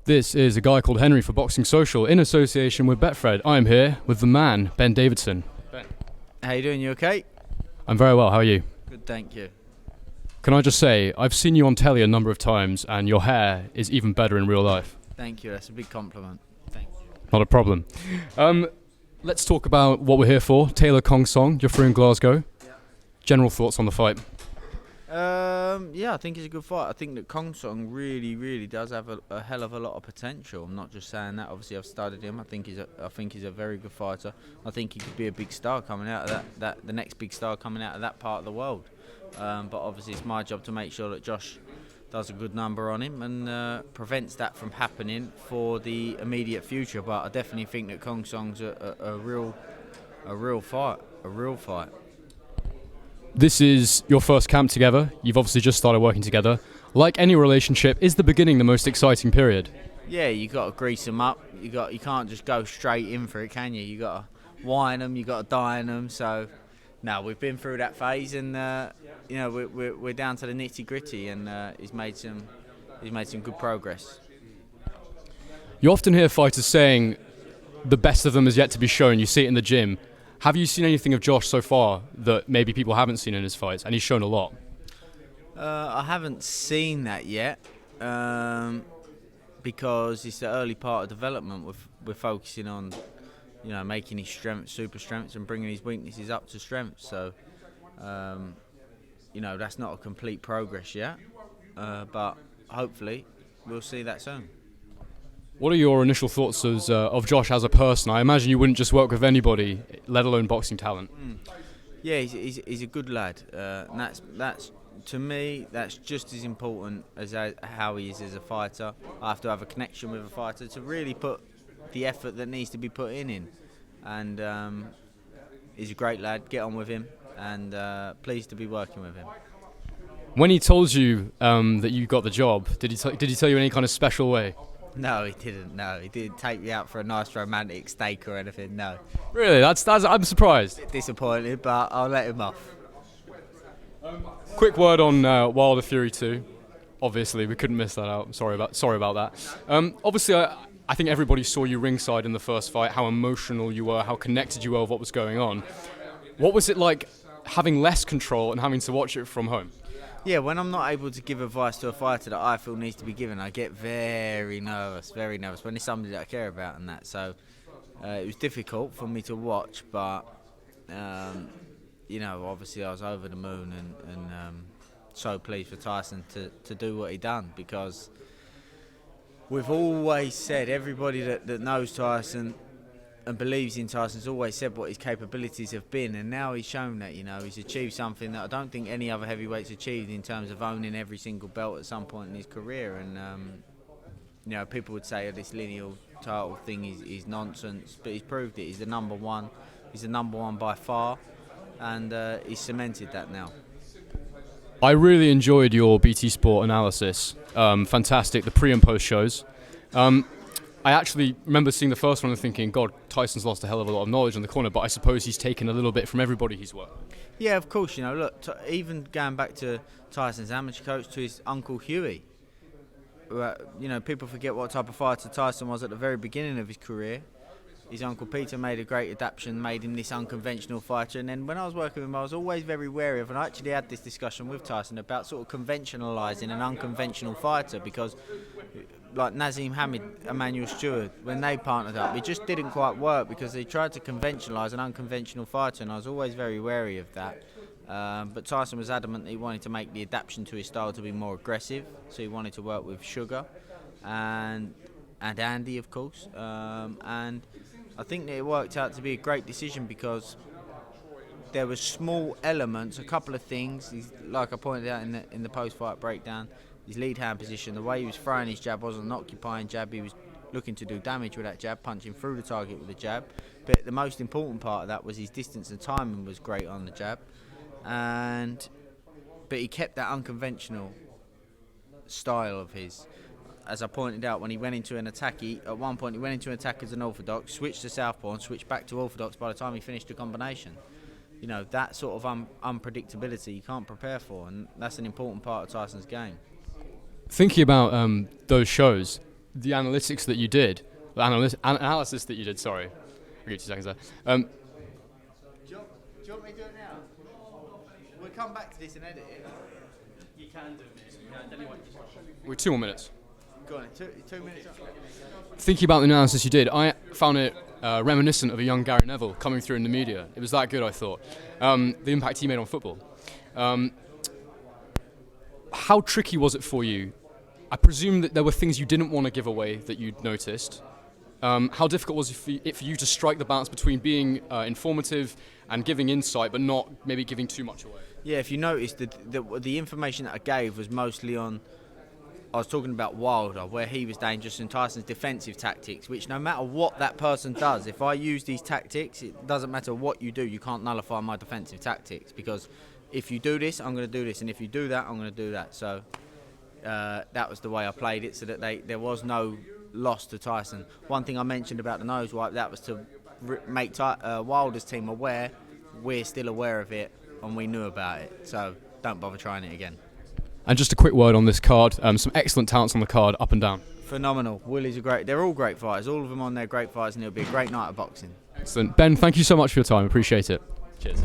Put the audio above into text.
This is a guy called Henry for Boxing Social in association with Betfred. I am here with the man, Ben Davison. Ben. How you doing? You okay? I'm very well, how are you? Good, thank you. Can I just say, I've seen you on telly a number of times and your hair is even better in real life. Thank you, that's a big compliment. Thank you. Not a problem. Let's talk about what we're here for. Taylor Kong Song, you're through in Glasgow. Yeah. General thoughts on the fight? Yeah, I think it's a good fight. I think that Kong Song really does have a hell of a lot of potential. I'm not just saying that. Obviously, I've studied him. I think he's a very good fighter. I think he could be a big star coming out of the next big star coming out of that part of the world. But obviously, it's my job to make sure that Josh does a good number on him and prevents that from happening for the immediate future. But I definitely think that Kong Song's a real fight. This is your first camp together. You've obviously just started working together. Like any relationship, is the beginning the most exciting period? Yeah, you got to grease them up. You can't just go straight in for it, can you? You got to wine them. You got to dine them. So, no, we've been through that phase, and we're down to the nitty gritty, and he's made some good progress. You often hear fighters saying the best of them is yet to be shown. You see it in the gym. Have you seen anything of Josh so far that maybe people haven't seen in his fights? And he's shown a lot. I haven't seen that yet because it's the early part of development. We're focusing on, making his strengths super strengths and bringing his weaknesses up to strength. So, that's not a complete progress yet. But hopefully, we'll see that soon. What are your initial thoughts of Josh as a person? I imagine you wouldn't just work with anybody, let alone boxing talent. Yeah, he's a good lad. And that's to me, that's just as important as how he is as a fighter. I have to have a connection with a fighter to really put the effort that needs to be put in. And he's a great lad. Get on with him, and pleased to be working with him. When he told you that you got the job, did he tell you in any kind of special way? No, he didn't. No, he didn't take me out for a nice romantic steak or anything. No. Really? That's I'm surprised. Disappointed, but I'll let him off. Quick word on Wilder Fury 2. Obviously, we couldn't miss that out. Sorry about that. Obviously, I think everybody saw you ringside in the first fight. How emotional you were, how connected you were with what was going on. What was it like having less control and having to watch it from home? Yeah, when I'm not able to give advice to a fighter that I feel needs to be given, I get very nervous when it's somebody that I care about and that. So it was difficult for me to watch, but obviously I was over the moon and so pleased for Tyson to do what he done, because we've always said, everybody that knows Tyson and believes in Tyson's always said what his capabilities have been, and now he's shown that, he's achieved something that I don't think any other heavyweight's achieved in terms of owning every single belt at some point in his career. And people would say this lineal title thing is nonsense, but he's proved it. He's the number one. He's the number one by far, and he's cemented that now. I really enjoyed your BT Sport analysis. Fantastic, the pre and post shows. I actually remember seeing the first one and thinking, God, Tyson's lost a hell of a lot of knowledge in the corner, but I suppose he's taken a little bit from everybody he's worked. Yeah, of course. Look, even going back to Tyson's amateur coach, to his uncle Huey. People forget what type of fighter Tyson was at the very beginning of his career. His uncle Peter made a great adaptation, made him this unconventional fighter. And then when I was working with him, I was always very wary of, and I actually had this discussion with Tyson about sort of conventionalising an unconventional fighter, because like Nazim Hamid, Emmanuel Stewart, when they partnered up, it just didn't quite work because they tried to conventionalise an unconventional fighter, and I was always very wary of that. But Tyson was adamant that he wanted to make the adaptation to his style to be more aggressive, so he wanted to work with Sugar and Andy, of course, and I think that it worked out to be a great decision because there were small elements, a couple of things, like I pointed out in the post-fight breakdown. His lead hand position, the way he was throwing his jab wasn't an occupying jab. He was looking to do damage with that jab, punching through the target with the jab. But the most important part of that was his distance and timing was great on the jab. But he kept that unconventional style of his. As I pointed out, when he went into an attack, at one point he went into an attack as an orthodox, switched to southpaw and switched back to orthodox by the time he finished the combination. That sort of unpredictability you can't prepare for, and that's an important part of Tyson's game. Thinking about those shows, the analytics that you did, the analysis that you did. Sorry, I'll give you 2 seconds there. Do you want me to do it now? We'll come back to this and edit it. You can do it. We're 2 more minutes. Go on, 2 minutes. Thinking about the analysis you did, I found it reminiscent of a young Gary Neville coming through in the media. It was that good, I thought. The impact he made on football. How tricky was it for you? I presume that there were things you didn't want to give away that you'd noticed. How difficult was it for you to strike the balance between being informative and giving insight, but not maybe giving too much away? Yeah, if you noticed, the information that I gave was mostly on, I was talking about Wilder, where he was dangerous, and Tyson's defensive tactics, which no matter what that person does, if I use these tactics, it doesn't matter what you do, you can't nullify my defensive tactics, because if you do this, I'm going to do this, and if you do that, I'm going to do that. So that was the way I played it, so that there was no loss to Tyson. One thing I mentioned about the nose wipe, that was to make Wilder's team aware, we're still aware of it, and we knew about it, so don't bother trying it again. And just a quick word on this card, some excellent talents on the card, up and down. Phenomenal. Willie's they're all great fighters, all of them on there great fighters, and it'll be a great night of boxing. Excellent. Ben, thank you so much for your time, appreciate it. Cheers.